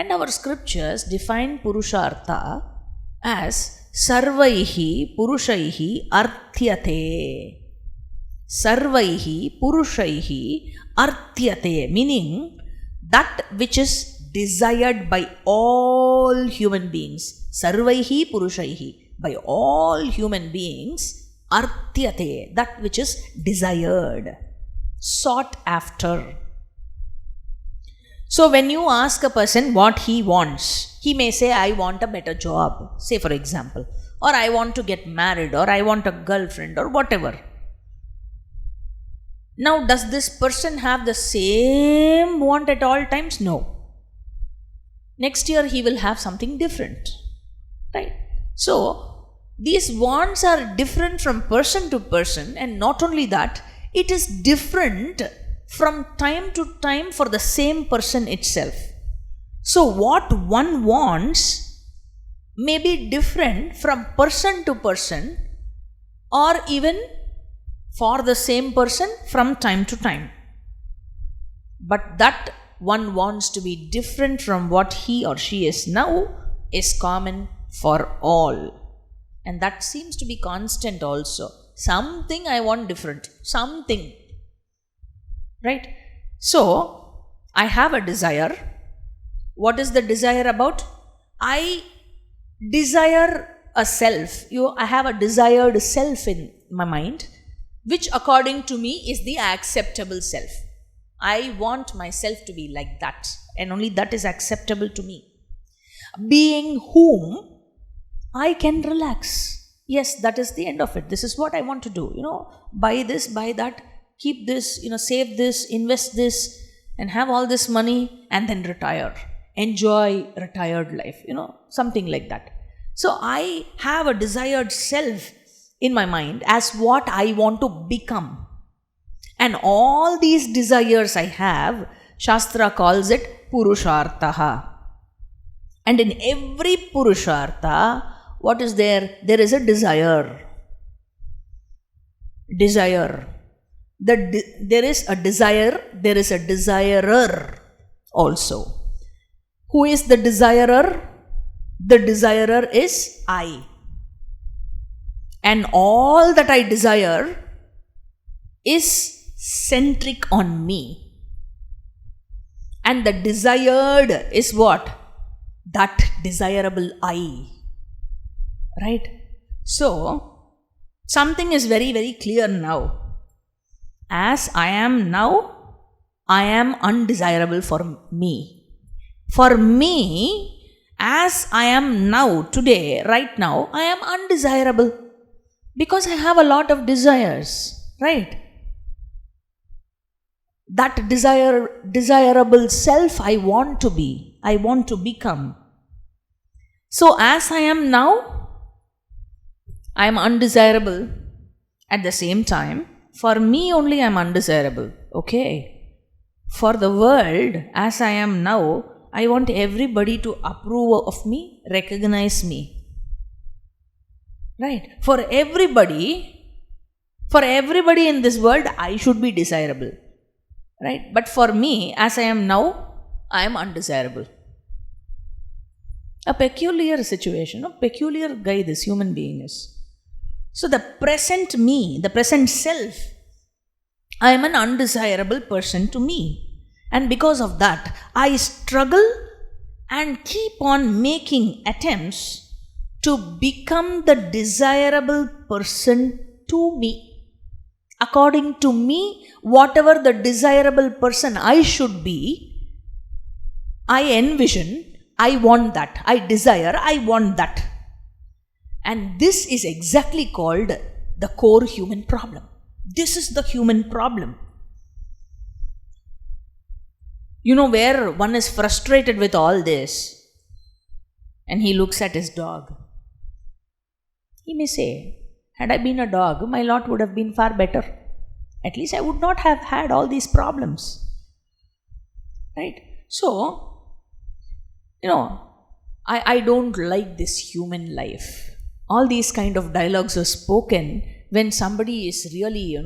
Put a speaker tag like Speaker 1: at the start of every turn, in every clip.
Speaker 1: And our scriptures define Purushartha as Sarvaihi Purushaihi Arthyate. Sarvaihi Purushaihi Arthyate, meaning that which is desired by all human beings. Sarvaihi Purushaihi, by all human beings, Arthyate, that which is desired, sought after. So when you ask a person what he wants, he may say, I want a better job, say for example, or I want to get married, or I want a girlfriend, or whatever. Now, does this person have the same want at all times? No. Next year he will have something different, right? So, these wants are different from person to person, and not only that, it is different from time to time for the same person itself. So, what one wants may be different from person to person, or even for the same person from time to time. But that one wants to be different from what he or she is now is common for all. And that seems to be constant also. Something I want different. Something. Right? So, I have a desire. What is the desire about? I desire a self. I have a desired self in my mind, which according to me is the acceptable self. I want myself to be like that, and only that is acceptable to me. Being whom I can relax. Yes, that is the end of it. This is what I want to do. Buy this, buy that, keep this, save this, invest this, and have all this money, and then retire. Enjoy retired life, something like that. So I have a desired self in my mind as what I want to become. And all these desires I have, Shastra calls it Purushartha. And in every Purushartha, what is there? There is a desire. Desire. There is a desire, there is a desirer also. Who is the desirer? The desirer is I. And all that I desire is centric on me. And the desired is what? That desirable I. Right? So, something is very, very clear now. As I am now, I am undesirable for me. For me, as I am now, today, right now, I am undesirable. Because I have a lot of desires. Right? That desirable self I want to be, I want to become. So as I am now, I am undesirable. At the same time, for me only I am undesirable. Okay. For the world, as I am now, I want everybody to approve of me, recognize me. Right? For everybody in this world, I should be desirable. Right? But for me, as I am now, I am undesirable. A peculiar situation, a peculiar guy this human being is. So the present me, the present self, I am an undesirable person to me. And because of that, I struggle and keep on making attempts to become the desirable person to me. According to me, whatever the desirable person I should be, I envision, I want that, I desire, I want that. And this is exactly called the core human problem. This is the human problem. Where one is frustrated with all this, and he looks at his dog. He may say, had I been a dog, my lot would have been far better. At least I would not have had all these problems. Right? So, I don't like this human life. All these kind of dialogues are spoken when somebody is really,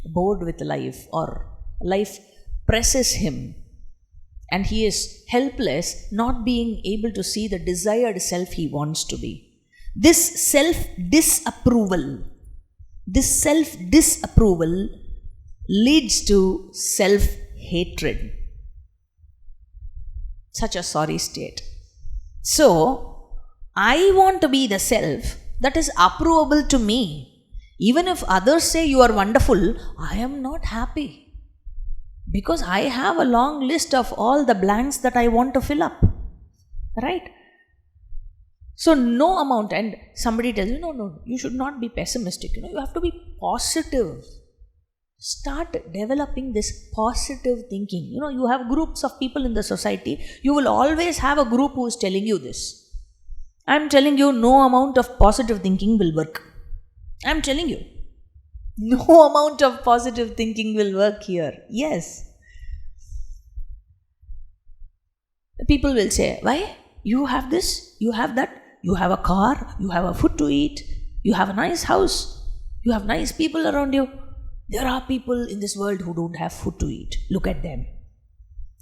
Speaker 1: bored with life, or life presses him and he is helpless, not being able to see the desired self he wants to be. This self-disapproval leads to self-hatred. Such a sorry state. So, I want to be the self that is approvable to me. Even if others say you are wonderful, I am not happy. Because I have a long list of all the blanks that I want to fill up. Right? So no amount, and somebody tells you, no, you should not be pessimistic. You have to be positive. Start developing this positive thinking. You have groups of people in the society. You will always have a group who is telling you this. I am telling you, no amount of positive thinking will work. I am telling you. No amount of positive thinking will work here. Yes. People will say, why? You have this, you have that, you have a car, you have a food to eat, you have a nice house, you have nice people around you. There are people in this world who don't have food to eat. Look at them.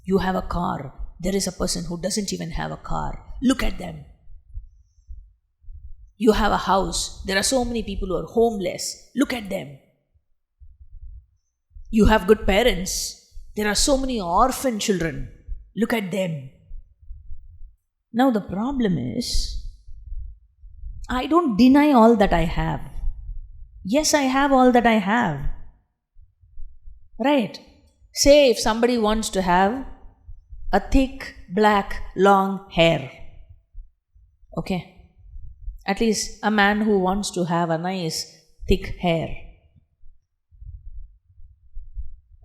Speaker 1: You have a car. There is a person who doesn't even have a car. Look at them. You have a house. There are so many people who are homeless. Look at them. You have good parents. There are so many orphan children. Look at them. Now the problem is, I don't deny all that I have. Yes, I have all that I have. Right? Say if somebody wants to have a thick, black, long hair. Okay? At least a man who wants to have a nice, thick hair.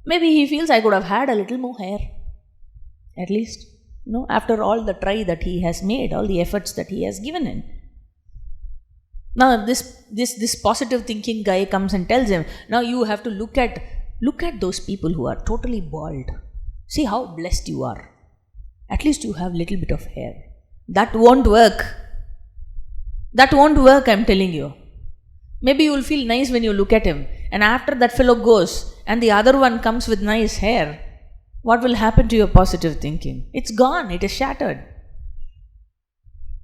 Speaker 1: Maybe he feels I could have had a little more hair. At least, after all the try that he has made, all the efforts that he has given in. Now this positive thinking guy comes and tells him, now you have to look at those people who are totally bald. See how blessed you are. At least you have little bit of hair. That won't work. That won't work, I'm telling you. Maybe you will feel nice when you look at him. And after that fellow goes and the other one comes with nice hair, what will happen to your positive thinking? It's gone. It is shattered.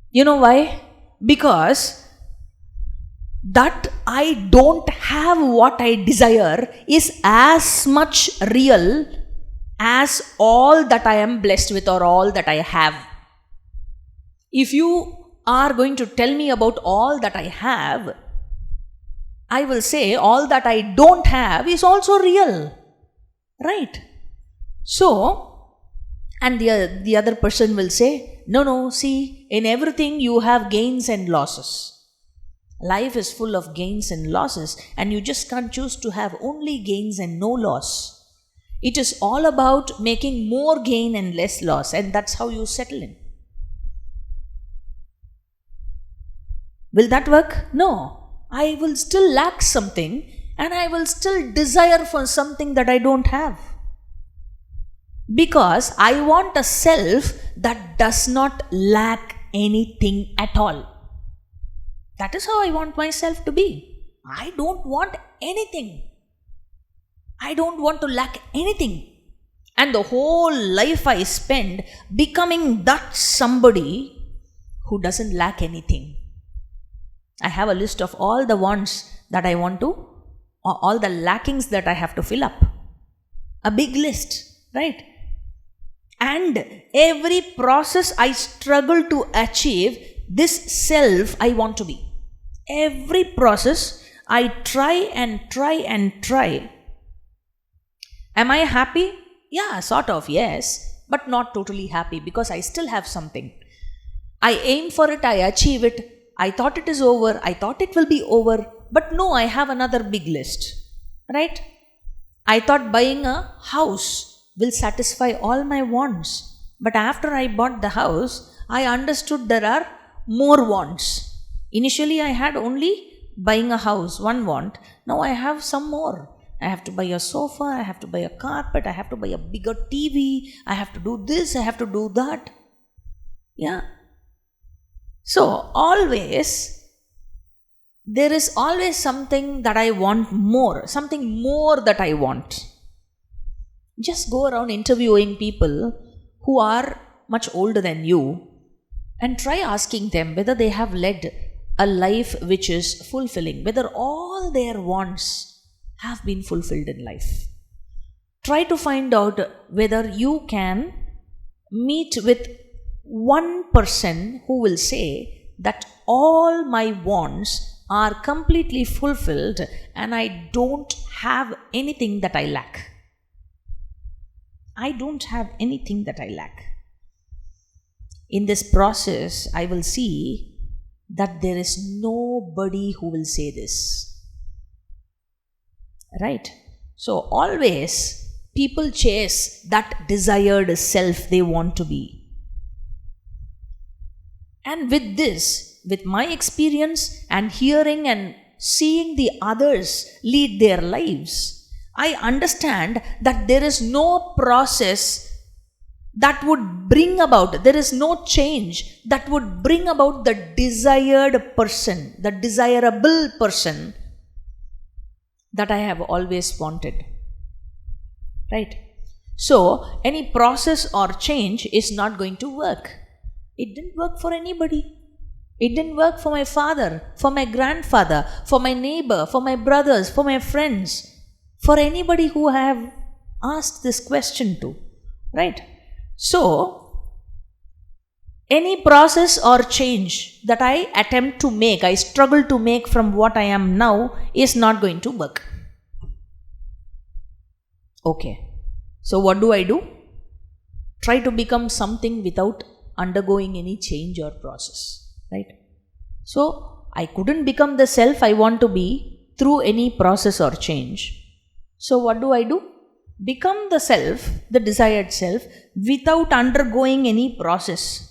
Speaker 1: You know why? Because that I don't have what I desire is as much real as all that I am blessed with or all that I have. If you are going to tell me about all that I have, I will say all that I don't have is also real. Right? So, and the other person will say, no, see, in everything you have gains and losses. Life is full of gains and losses, and you just can't choose to have only gains and no loss. It is all about making more gain and less loss, and that's how you settle in. Will that work? No. I will still lack something, and I will still desire for something that I don't have. Because I want a self that does not lack anything at all. That is how I want myself to be. I don't want anything. I don't want to lack anything. And the whole life I spend becoming that somebody who doesn't lack anything. I have a list of all the wants that I want to, all the lackings that I have to fill up. A big list, right? And every process I struggle to achieve this self I want to be. Every process I try and try and try. Am I happy? Yeah, sort of, yes. But not totally happy because I still have something. I aim for it, I achieve it. I thought it is over, I thought it will be over. But no, I have another big list. Right? I thought buying a house will satisfy all my wants. But after I bought the house, I understood there are more wants. Initially, I had only buying a house, one want. Now I have some more. I have to buy a sofa, I have to buy a carpet, I have to buy a bigger TV, I have to do this, I have to do that. Yeah. So, there is always something that I want more, something more that I want. Just go around interviewing people who are much older than you and try asking them whether they have led a life which is fulfilling, whether all their wants have been fulfilled in life. Try to find out whether you can meet with one person who will say that all my wants are completely fulfilled and I don't have anything that I lack. I don't have anything that I lack. In this process, I will see that there is nobody who will say this. Right? So always people chase that desired self they want to be. And with this, with my experience and hearing and seeing the others lead their lives, I understand that there is no process that would bring about, there is no change that would bring about the desired person, the desirable person that I have always wanted. Right? So, any process or change is not going to work. It didn't work for anybody. It didn't work for my father, for my grandfather, for my neighbor, for my brothers, for my friends, for anybody who I have asked this question to. Right? So, any process or change that I attempt to make, I struggle to make from what I am now is not going to work. Okay. So what do? Try to become something without undergoing any change or process. Right? So, I couldn't become the self I want to be through any process or change. So what do? Become the self, the desired self, without undergoing any process.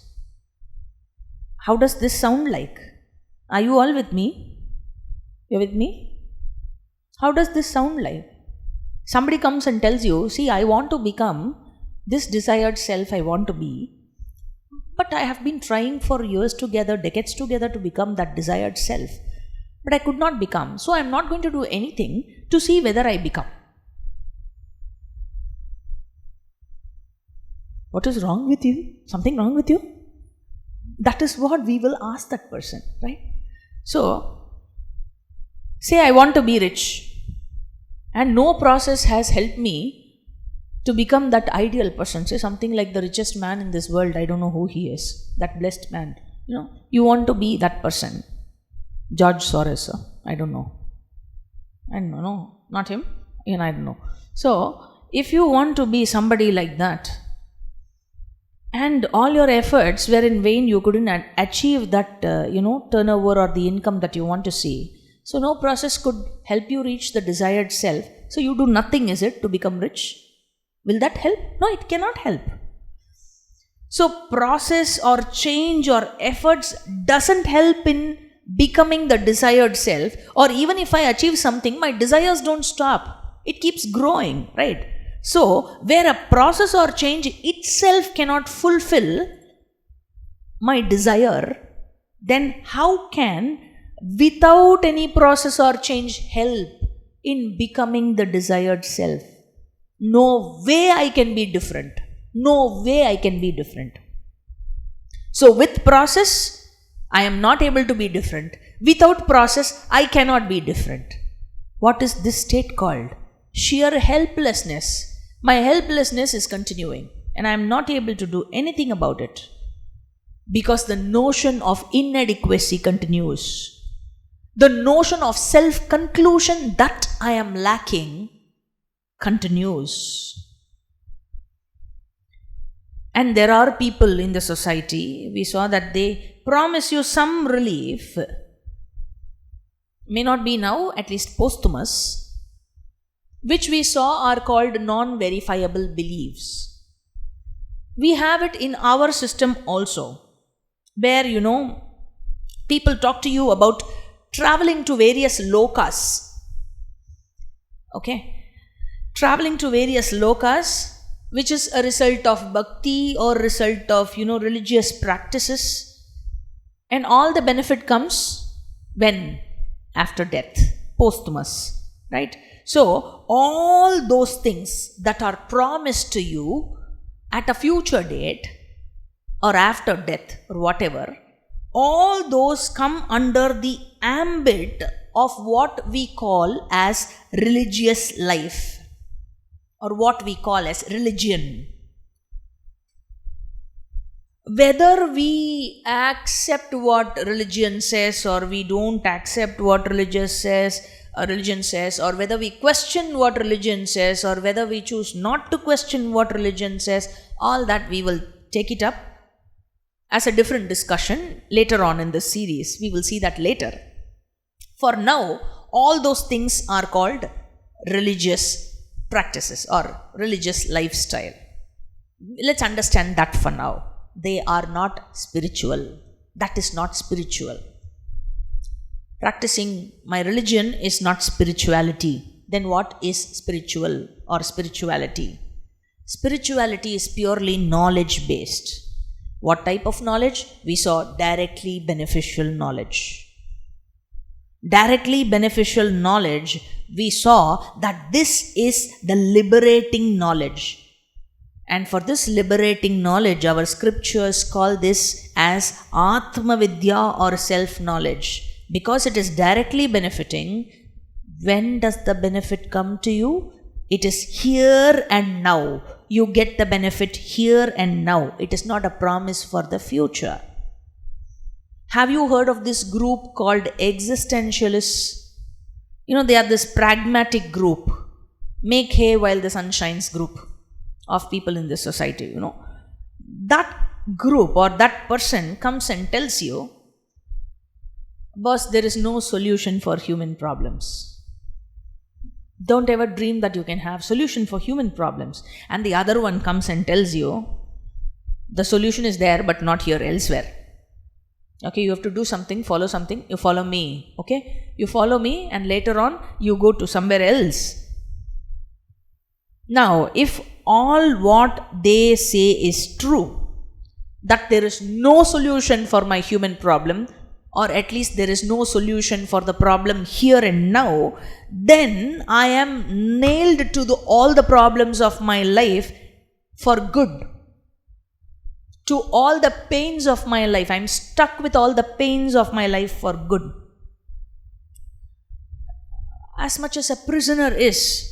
Speaker 1: How does this sound like? Are you all with me? You're with me? How does this sound like? Somebody comes and tells you, see, I want to become this desired self I want to be, but I have been trying for years together, decades together to become that desired self, but I could not become. So I am not going to do anything to see whether I become. What is wrong with you? Something wrong with you? That is what we will ask that person, right? So, say I want to be rich and no process has helped me to become that ideal person. Say something like the richest man in this world, I don't know who he is, that blessed man. You want to be that person. George Soros, I don't know. I don't know, not him, I don't know. So, if you want to be somebody like that, and all your efforts were in vain, you couldn't achieve that, turnover or the income that you want to see. So no process could help you reach the desired self. So you do nothing, is it, to become rich? Will that help? No, it cannot help. So process or change or efforts doesn't help in becoming the desired self. Or even if I achieve something, my desires don't stop. It keeps growing, right? So, where a process or change itself cannot fulfill my desire, then how can, without any process or change, help in becoming the desired self? No way I can be different. No way I can be different. So, with process, I am not able to be different. Without process, I cannot be different. What is this state called? Sheer helplessness. My helplessness is continuing and I am not able to do anything about it because the notion of inadequacy continues. The notion of self-conclusion that I am lacking continues. And there are people in the society, we saw that they promise you some relief, may not be now, at least posthumous, which we saw are called non-verifiable beliefs. We have it in our system also, where, people talk to you about traveling to various lokas. Okay? Traveling to various lokas, which is a result of bhakti or result of, religious practices. And all the benefit comes when? After death, posthumous, right? So, all those things that are promised to you at a future date or after death or whatever, all those come under the ambit of what we call as religious life or what we call as religion. Whether we accept what religion says or we don't accept what religion says, or whether we question what religion says or whether we choose not to question what religion says, all that we will take it up as a different discussion later on in this series. We will see that later. For now, all those things are called religious practices or religious lifestyle. Let's understand that for now. They are not spiritual. That is not spiritual. Practicing my religion is not spirituality. Then what is spiritual or spirituality? Spirituality is purely knowledge based. What type of knowledge? We saw directly beneficial knowledge. Directly beneficial knowledge, we saw that this is the liberating knowledge. And for this liberating knowledge, our scriptures call this as Atma Vidya or self-knowledge. Because it is directly benefiting, when does the benefit come to you? It is here and now. You get the benefit here and now. It is not a promise for the future. Have you heard of this group called existentialists? They are this pragmatic group, make hay while the sun shines group of people in this society. That group or that person comes and tells you, boss, there is no solution for human problems. Don't ever dream that you can have solution for human problems. And the other one comes and tells you, the solution is there but not here, elsewhere. Okay, you have to do something, follow something, you follow me. Okay, you follow me and later on you go to somewhere else. Now, if all what they say is true, that there is no solution for my human problem, or at least there is no solution for the problem here and now, then I am nailed to all the problems of my life for good. To all the pains of my life. I am stuck with all the pains of my life for good. As much as a prisoner is,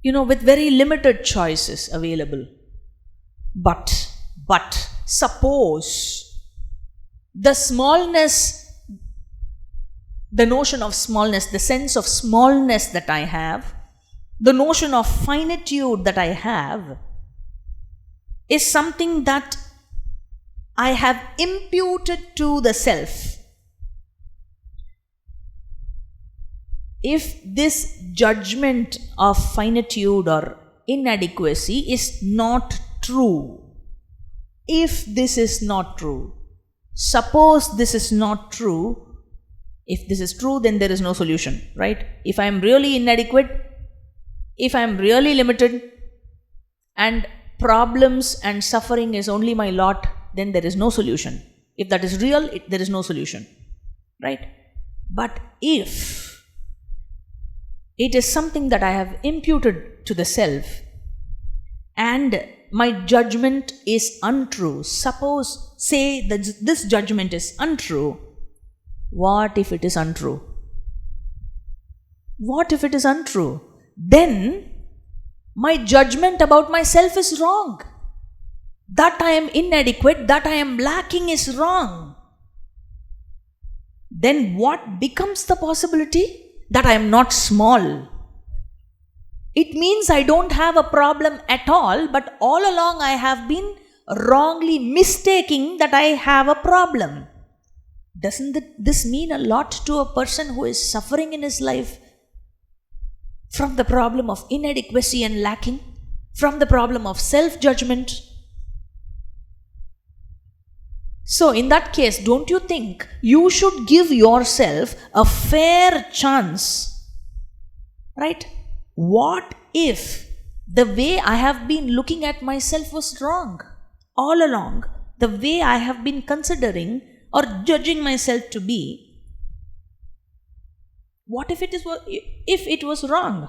Speaker 1: with very limited choices available. But suppose the smallness, the notion of smallness, the sense of smallness that I have, the notion of finitude that I have, is something that I have imputed to the self. If this judgment of finitude or inadequacy is not true, if this is not true, suppose this is not true, if this is true, then there is no solution, right? If I am really inadequate, if I am really limited, and problems and suffering is only my lot, then there is no solution. If that is real, there is no solution, right? But if it is something that I have imputed to the self and my judgment is untrue, suppose, say that this judgment is untrue, what if it is untrue? What if it is untrue? Then my judgment about myself is wrong. That I am inadequate, that I am lacking is wrong. Then what becomes the possibility? That I am not small. It means I don't have a problem at all, but all along I have been wrongly mistaking that I have a problem. Doesn't this mean a lot to a person who is suffering in his life from the problem of inadequacy and lacking, from the problem of self-judgment? So in that case, don't you think you should give yourself a fair chance, right? What if the way I have been looking at myself was wrong all along? The way I have been considering or judging myself to be, what if it was wrong?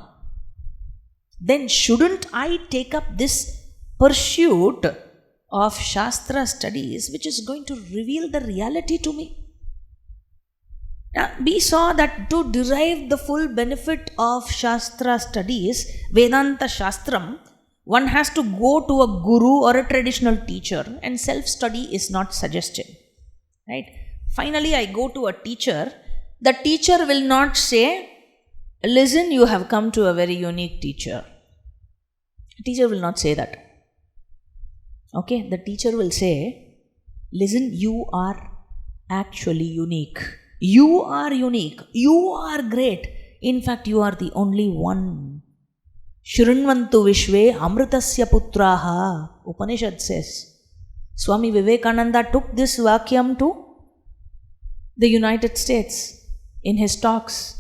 Speaker 1: Then shouldn't I take up this pursuit of Shastra studies which is going to reveal the reality to me. Now, we saw that to derive the full benefit of Shastra studies, Vedanta Shastram, one has to go to a guru or a traditional teacher, and self-study is not suggested. Right? Finally, I go to a teacher. The teacher will not say, listen, you have come to a very unique teacher. The teacher will not say that. Okay, the teacher will say, listen, you are actually unique. You are unique. You are great. In fact, you are the only one. Shrinvantu Vishve Amritasya Putraha. Upanishads says. Swami Vivekananda took this vakyam to the United States in his talks.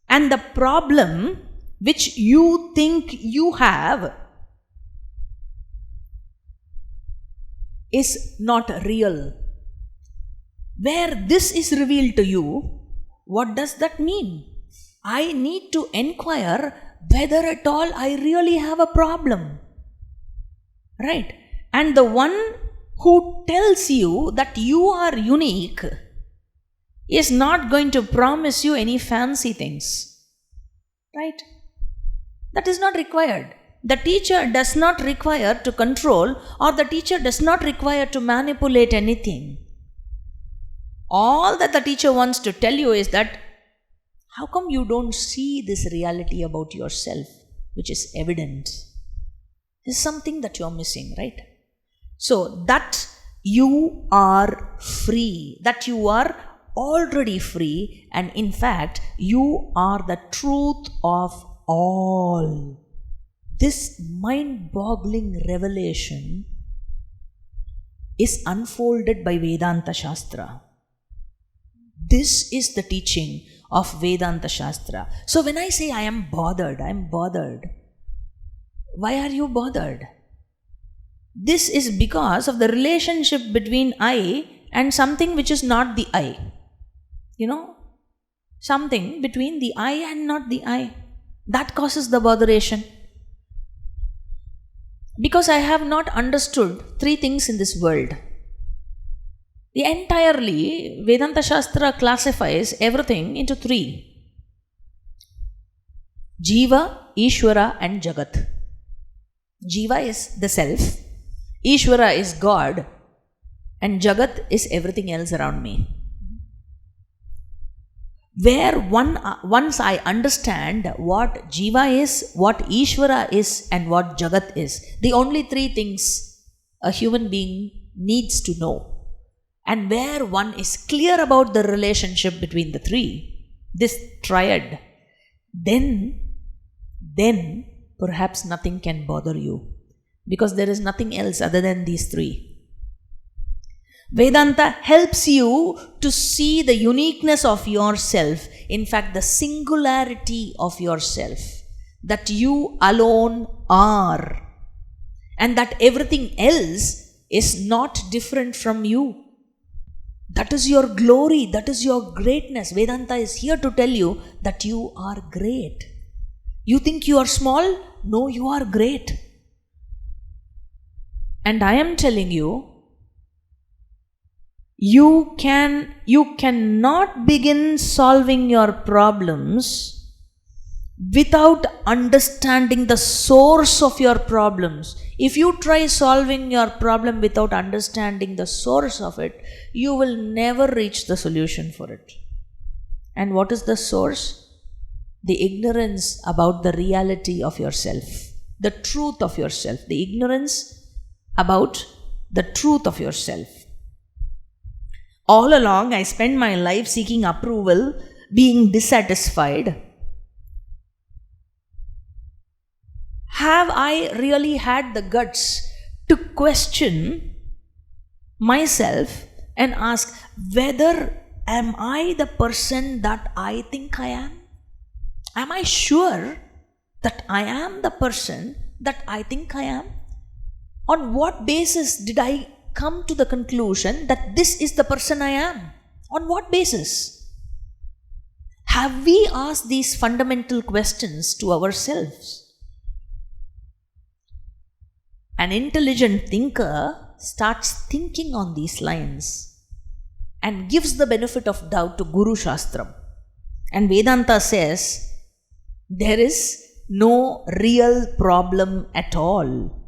Speaker 1: And the problem which you think you have is not real. Where this is revealed to you, what does that mean? I need to inquire whether at all I really have a problem. Right? And the one who tells you that you are unique is not going to promise you any fancy things. Right? That is not required. The teacher does not require to control, or the teacher does not require to manipulate anything. All that the teacher wants to tell you is that, how come you don't see this reality about yourself, which is evident? There's something that you're missing, right? So, that you are free, that you are already free, and in fact, you are the truth of all. This mind-boggling revelation is unfolded by Vedanta Shastra. This is the teaching of Vedanta Shastra. So when I say I am bothered, why are you bothered? This is because of the relationship between I and something which is not the I. You know, something between the I and not the I. That causes the botheration. Because I have not understood three things in this world. Entirely, Vedanta Shastra classifies everything into three. Jiva, Ishvara and Jagat. Jiva is the self, Ishvara is God, and Jagat is everything else around me. Where once I understand what Jiva is, what Ishvara is, and what Jagat is, the only three things a human being needs to know, and where one is clear about the relationship between the three, this triad, then perhaps nothing can bother you, because there is nothing else other than these three. Vedanta helps you to see the uniqueness of yourself, in fact the singularity of yourself, that you alone are, and that everything else is not different from you. That is your glory, that is your greatness. Vedanta is here to tell you that you are great. You think you are small? No, you are great. And I am telling you, you cannot begin solving your problems without understanding the source of your problems. If you try solving your problem without understanding the source of it, you will never reach the solution for it. And what is the source? The ignorance about the reality of yourself, the truth of yourself, the ignorance about the truth of yourself. All along, I spent my life seeking approval, being dissatisfied. Have I really had the guts to question myself and ask whether am I the person that I think I am? Am I sure that I am the person that I think I am? On what basis did I come to the conclusion that this is the person I am? On what basis? Have we asked these fundamental questions to ourselves? an intelligent thinker starts thinking on these lines and gives the benefit of doubt to Guru Shastram. And Vedanta says there is no real problem at all.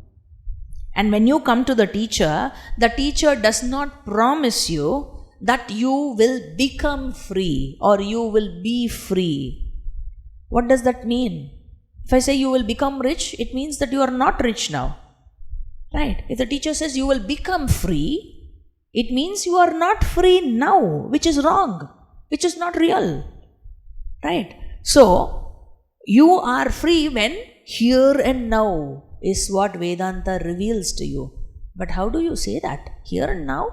Speaker 1: And when you come to the teacher does not promise you that you will become free or you will be free. What does that mean? If I say you will become rich, it means that you are not rich now. Right? If the teacher says you will become free, it means you are not free now, which is wrong, which is not real. Right? So, you are free when here and now is what Vedanta reveals to you. But how do you say that? Here and now?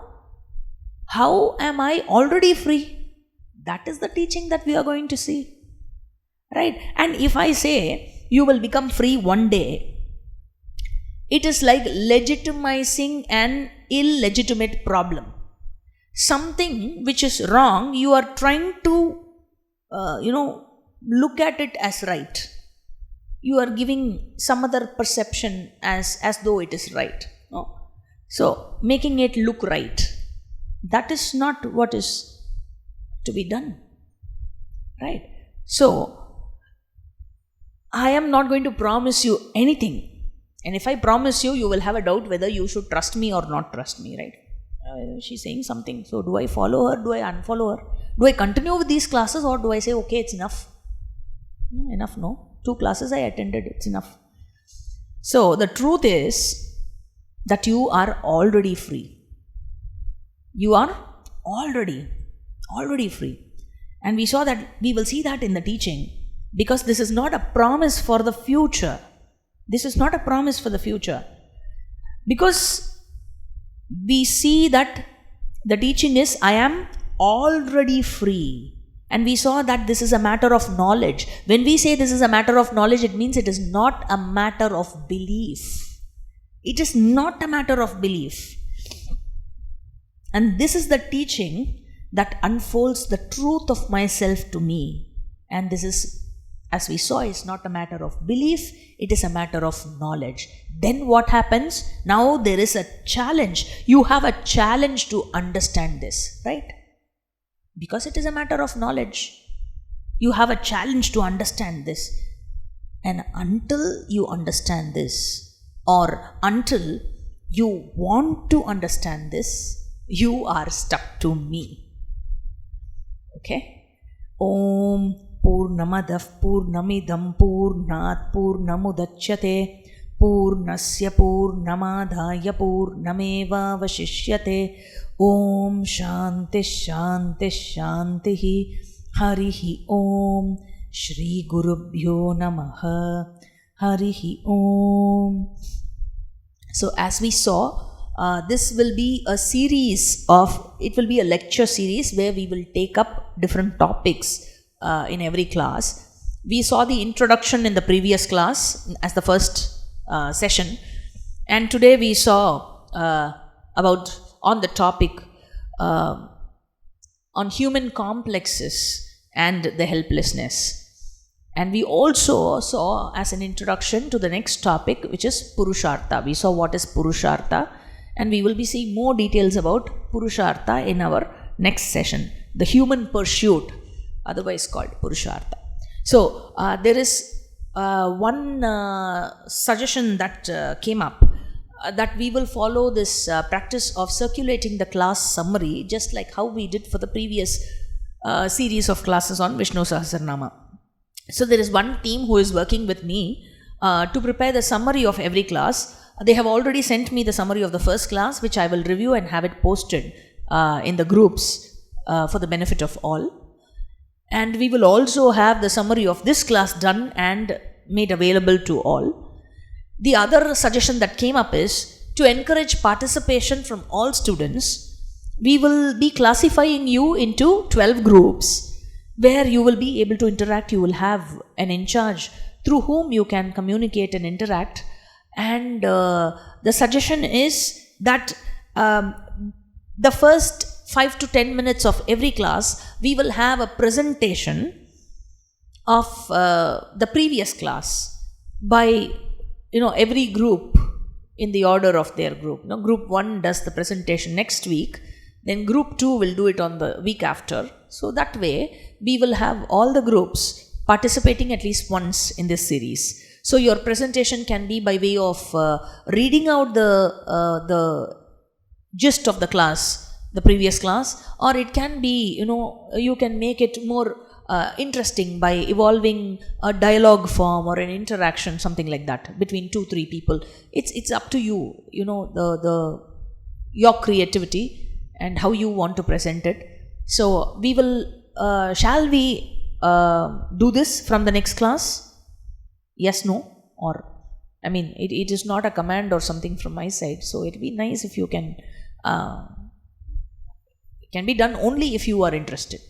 Speaker 1: How am I already free? That is the teaching that we are going to see. Right? And if I say you will become free one day, it is like legitimizing an illegitimate problem. Something which is wrong, you are trying to, look at it as right. You are giving some other perception as though it is right. No? So, making it look right. That is not what is to be done. Right? So, I am not going to promise you anything. And if I promise you, you will have a doubt whether you should trust me or not trust me, right? She's saying something. So, do I follow her? Do I unfollow her? Do I continue with these classes or do I say, okay, it's enough? Enough, no. 2 classes I attended, it's enough. So, the truth is that you are already free. You are already free. And we will see that in the teaching, because this is not a promise for the future. This is not a promise for the future. Because we see that the teaching is, I am already free. And we saw that this is a matter of knowledge. When we say this is a matter of knowledge, it means it is not a matter of belief. It is not a matter of belief. And this is the teaching that unfolds the truth of myself to me. And this is, as we saw, is not a matter of belief, it is a matter of knowledge. Then what happens? Now there is a challenge. You have a challenge to understand this, right? Because it is a matter of knowledge. You have a challenge to understand this. And until you understand this, or until you want to understand this, you are stuck to me. Okay? Om Purnamadav Purnamidam Purnat Purnamudachyate Purnasya Purnamadhaya Purnameva Vashishyate Om Shanti Shanti Shantihi Harihi Om Shri Gurubhyo Namaha Harihi Om. So as we saw, this will be a lecture series where we will take up different topics in every class. We saw the introduction in the previous class as the first session, and today we saw about on the topic on human complexes and the helplessness. And we also saw as an introduction to the next topic, which is Purushartha. We saw what is Purushartha, and we will be seeing more details about Purushartha in our next session. The human pursuit, otherwise called Purushartha. So, there is one suggestion that came up, that we will follow this practice of circulating the class summary, just like how we did for the previous series of classes on Vishnu Sahasranama. So, there is one team who is working with me to prepare the summary of every class. They have already sent me the summary of the first class, which I will review and have it posted in the groups for the benefit of all. And we will also have the summary of this class done and made available to all. The other suggestion that came up is to encourage participation from all students. We will be classifying you into 12 groups where you will be able to interact. You will have an in charge through whom you can communicate and interact. And the suggestion is that the first 5 to 10 minutes of every class, we will have a presentation of the previous class by, every group in the order of their group. Now, group 1 does the presentation next week, then group 2 will do it on the week after. So that way, we will have all the groups participating at least once in this series. So your presentation can be by way of reading out the gist of the class, the previous class, or it can be, you can make it more interesting by evolving a dialogue form or an interaction, something like that, between 2-3 people. It's up to you, your creativity and how you want to present it. So we will, shall we do this from the next class? Yes, no, or it is not a command or something from my side. So it would be nice if you can, it can be done only if you are interested.